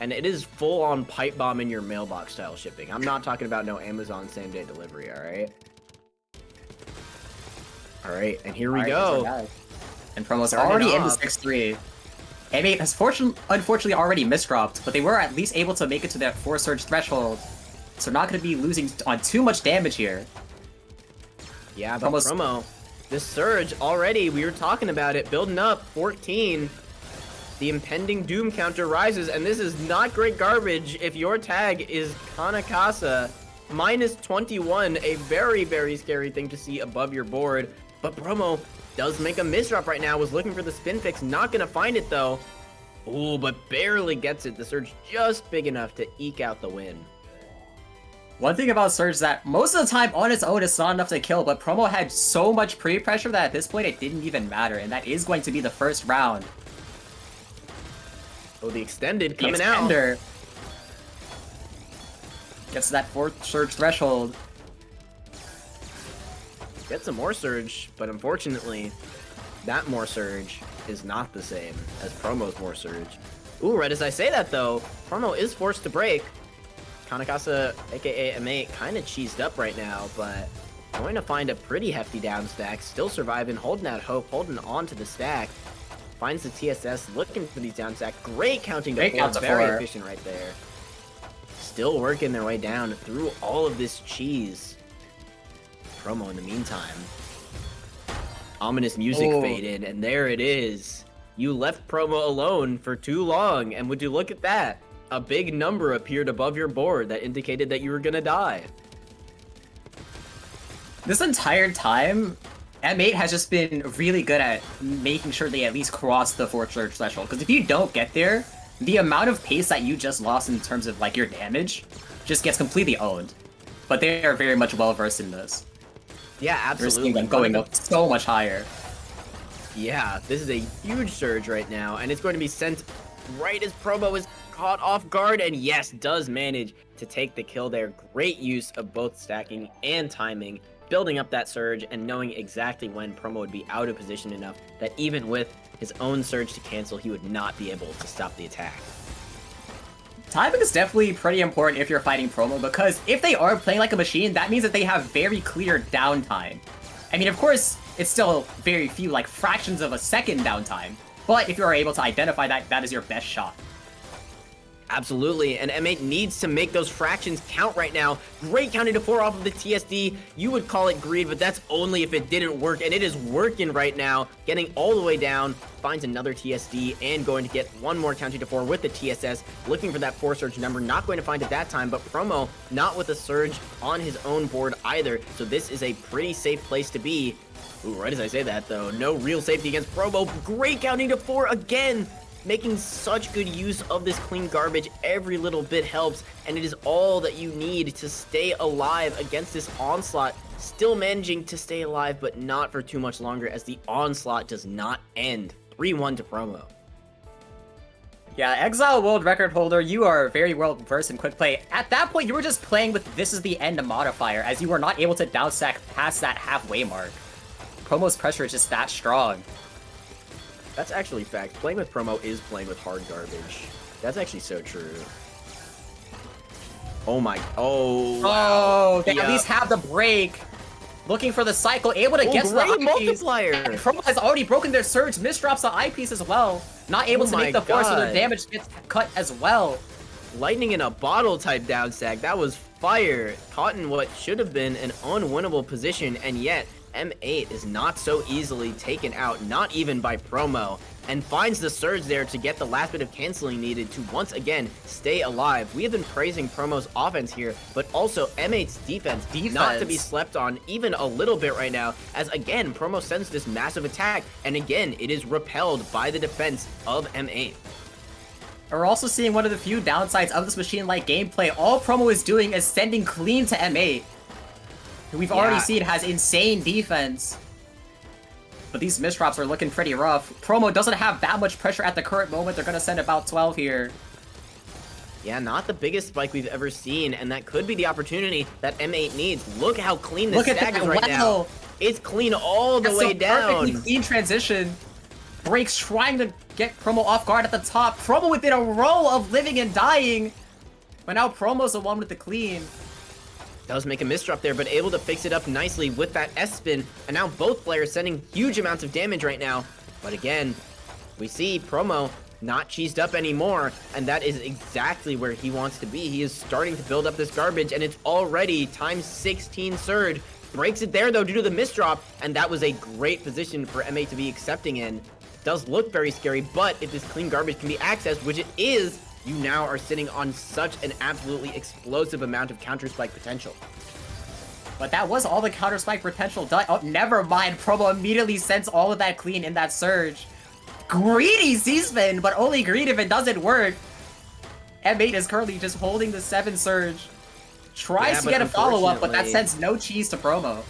And it is full-on pipe bomb in your mailbox style shipping. I'm not talking about no Amazon same-day delivery, alright? Alright, and here we go. And Promo's already in the 6-3. M8 has unfortunately already misdropped, but they were at least able to make it to that 4-surge threshold. So not going to be losing on too much damage here. Yeah, but Promo, this surge already, we were talking about it, building up, 14. The impending doom counter rises, and this is not great garbage if your tag is Kanakasa. Minus 21, a very, very scary thing to see above your board. But Promo does make a misdrop right now, was looking for the spin fix, not gonna find it though. Ooh, but barely gets it. The surge just big enough to eke out the win. One thing about Surge is that most of the time on its own it's not enough to kill, but Promo had so much pre-pressure that at this point it didn't even matter, and that is going to be the first round. Oh, the extended coming out. Gets to that 4th surge threshold. Get some more surge, but unfortunately, that more surge is not the same as Promo's more surge. Ooh, right as I say that though, Promo is forced to break. Kanakasa, aka M8, kind of cheesed up right now, but going to find a pretty hefty down stack. Still surviving, holding out hope, holding on to the stack. Finds the TSS, looking for these down stack. Great counting to 4, very efficient right there. Still working their way down through all of this cheese. Promo in the meantime. Ominous music faded, and there it is. You left Promo alone for too long, and would you look at that? A big number appeared above your board that indicated that you were gonna die. This entire time, M8 has just been really good at making sure they at least cross the 4th surge threshold, because if you don't get there, the amount of pace that you just lost in terms of like your damage just gets completely owned. But they are very much well versed in this. Yeah, absolutely. We're seeing them going up so much higher. Yeah, this is a huge surge right now, and it's going to be sent right as Promo is caught off guard, and yes, does manage to take the kill there. Great use of both stacking and timing, building up that surge and knowing exactly when Promo would be out of position enough that even with his own surge to cancel, he would not be able to stop the attack. Timing is definitely pretty important if you're fighting Promo, because if they are playing like a machine, that means that they have very clear downtime. I mean, of course, it's still very few, like fractions of a second downtime, but if you are able to identify that, that is your best shot. Absolutely, and M8 needs to make those fractions count right now. Great counting to 4 off of the TSD. You would call it greed, but that's only if it didn't work, and it is working right now. Getting all the way down, finds another TSD, and going to get one more counting to 4 with the TSS. Looking for that 4 surge number, not going to find it that time, but Promo not with a surge on his own board either, so this is a pretty safe place to be. Ooh, right as I say that though, no real safety against Promo. Great counting to 4 again. Making such good use of this clean garbage. Every little bit helps, and it is all that you need to stay alive against this onslaught. Still managing to stay alive, but not for too much longer, as the onslaught does not end. 3-1 to Promo. Yeah, Exile World Record holder, you are very well versed in quick play. At that point, you were just playing with this is the end modifier, as you were not able to down stack past that halfway mark. Promo's pressure is just that strong. That's actually fact. Playing with Promo is playing with hard garbage. That's actually so true. Oh my... Oh, wow. Oh, they at least have the break. Looking for the cycle, able to get to the eyepiece. Multiplier. And Promo has already broken their surge, misdrops the eyepiece as well. Not able to make the 4, so their damage gets cut as well. Lightning in a bottle type down stack. That was fire. Caught in what should have been an unwinnable position, and yet M8 is not so easily taken out, not even by Promo, and finds the surge there to get the last bit of canceling needed to once again stay alive. We have been praising Promo's offense here, but also M8's defense not to be slept on even a little bit right now, as again, Promo sends this massive attack, and again, it is repelled by the defense of M8. We're also seeing one of the few downsides of this machine-like gameplay. All Promo is doing is sending clean to M8. We've already seen has insane defense. But these misdrops are looking pretty rough. Promo doesn't have that much pressure at the current moment. They're going to send about 12 here. Yeah, not the biggest spike we've ever seen, and that could be the opportunity that M8 needs. Look how clean this stack is right now. It's clean all the way down. Perfectly clean transition. Breaks trying to get Promo off guard at the top. Promo within a row of living and dying. But now Promo's the one with the clean. Does make a misdrop there, but able to fix it up nicely with that S-spin. And now both players sending huge amounts of damage right now. But again, we see Promo not cheesed up anymore, and that is exactly where he wants to be. He is starting to build up this garbage, and it's already times 16 surge. Breaks it there, though, due to the misdrop, and that was a great position for M8 to be accepting in. Does look very scary, but if this clean garbage can be accessed, which it is, you now are sitting on such an absolutely explosive amount of counter spike potential. But that was all the counter spike potential done. Oh, never mind. Promo immediately sends all of that clean in that surge. Greedy C-spin, but only greed if it doesn't work. M8 is currently just holding the 7 surge. Tries to get a follow-up, but that sends no cheese to Promo.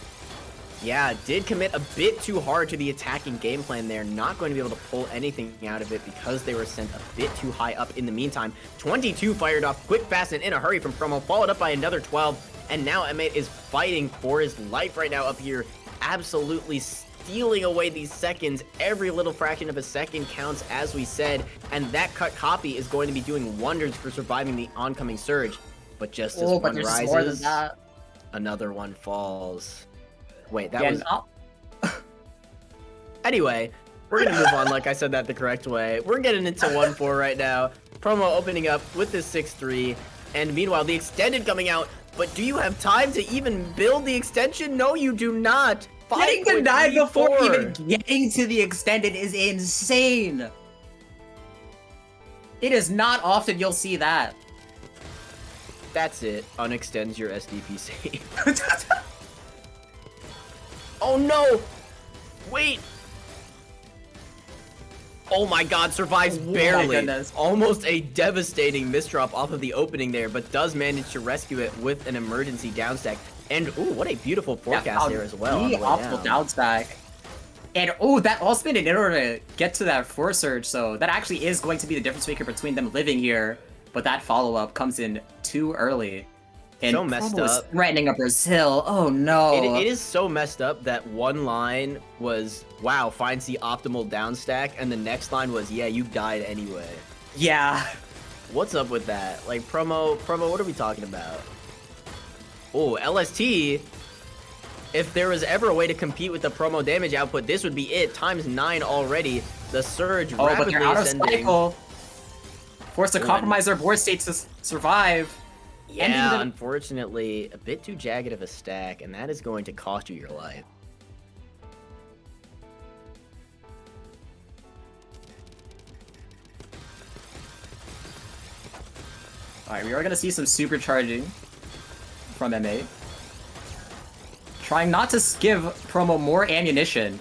Yeah, did commit a bit too hard to the attacking game plan there. Not going to be able to pull anything out of it because they were sent a bit too high up in the meantime. 22 fired off quick, fast, and in a hurry from Promo, followed up by another 12. And now M8 is fighting for his life right now up here. Absolutely stealing away these seconds. Every little fraction of a second counts, as we said. And that cut copy is going to be doing wonders for surviving the oncoming surge. But just as one rises, more than that. Another one falls. Wait, that was... Anyway, we're gonna move on like I said that the correct way. We're getting into 1-4 right now. Promo opening up with this 6-3. And meanwhile, the extended coming out. But do you have time to even build the extension? No, you do not. Getting denied before even getting to the extended is insane. It is not often you'll see that. That's it. Unextends your SDPC. Oh no! Wait! Oh my god, survives barely. Almost a devastating misdrop off of the opening there, but does manage to rescue it with an emergency downstack. And ooh, what a beautiful forecast there as well. The optimal downstack. And oh, that all spin in order to get to that 4 surge, so that actually is going to be the difference maker between them living here. But that follow-up comes in too early. And so messed up. Threatening a Brazil. Oh no. It is so messed up that one line was, wow, finds the optimal downstack, and the next line was, yeah, you died anyway. Yeah. What's up with that? Like, promo, what are we talking about? Oh, LST. If there was ever a way to compete with the Promo damage output, this would be it. Times 9 already. The surge rapidly but they're out of ascending. cycle. Forced to compromise their board state to survive. Yeah, unfortunately, a bit too jagged of a stack, and that is going to cost you your life. Alright, we are going to see some supercharging from M8. Trying not to give Promo more ammunition.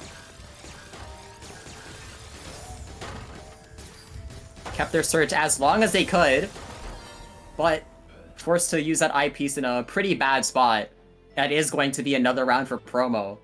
Kept their surge as long as they could, but forced to use that eyepiece in a pretty bad spot. That is going to be another round for Promo.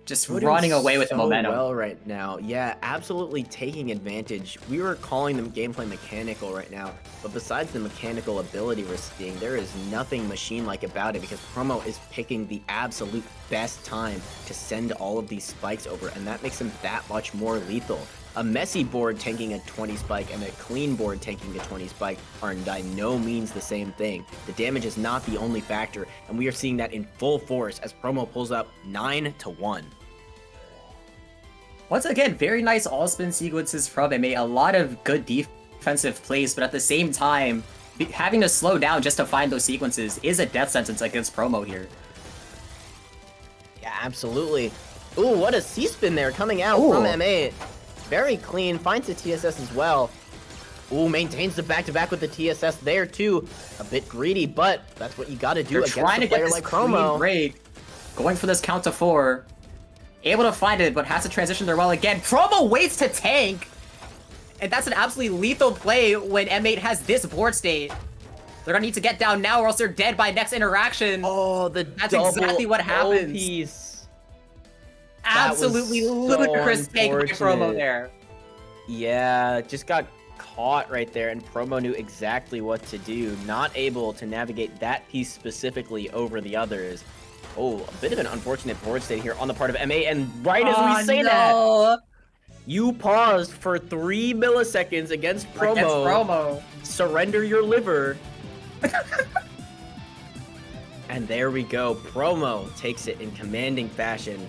Just running away with the momentum. Well right now. Yeah, absolutely taking advantage. We were calling them gameplay mechanical right now, but besides the mechanical ability we're seeing, there is nothing machine-like about it because Promo is picking the absolute best time to send all of these spikes over, and that makes him that much more lethal. A messy board tanking a 20 spike and a clean board tanking a 20 spike are by no means the same thing. The damage is not the only factor, and we are seeing that in full force as Promo pulls up 9-1. Once again, very nice all-spin sequences from him. A lot of good defensive plays, but at the same time, having to slow down just to find those sequences is a death sentence against Promo here. Yeah, absolutely. Ooh, what a C-spin there coming out from M8. Very clean, finds the TSS as well. Ooh, maintains the back-to-back with the TSS there too. A bit greedy, but that's what you gotta do against a player like Promo. Break. Going for this count to 4. Able to find it, but has to transition there well again. Promo waits to tank! And that's an absolutely lethal play when M8 has this board state. They're gonna need to get down now or else they're dead by next interaction. Oh, that's exactly what happens. Piece. Absolutely ludicrous take by Promo there. Yeah, just got caught right there, and Promo knew exactly what to do. Not able to navigate that piece specifically over the others. Oh, a bit of an unfortunate board state here on the part of M8, and right as we say that, You paused for 3 milliseconds against Promo. Against Promo. Surrender your liver. And there we go. Promo takes it in commanding fashion.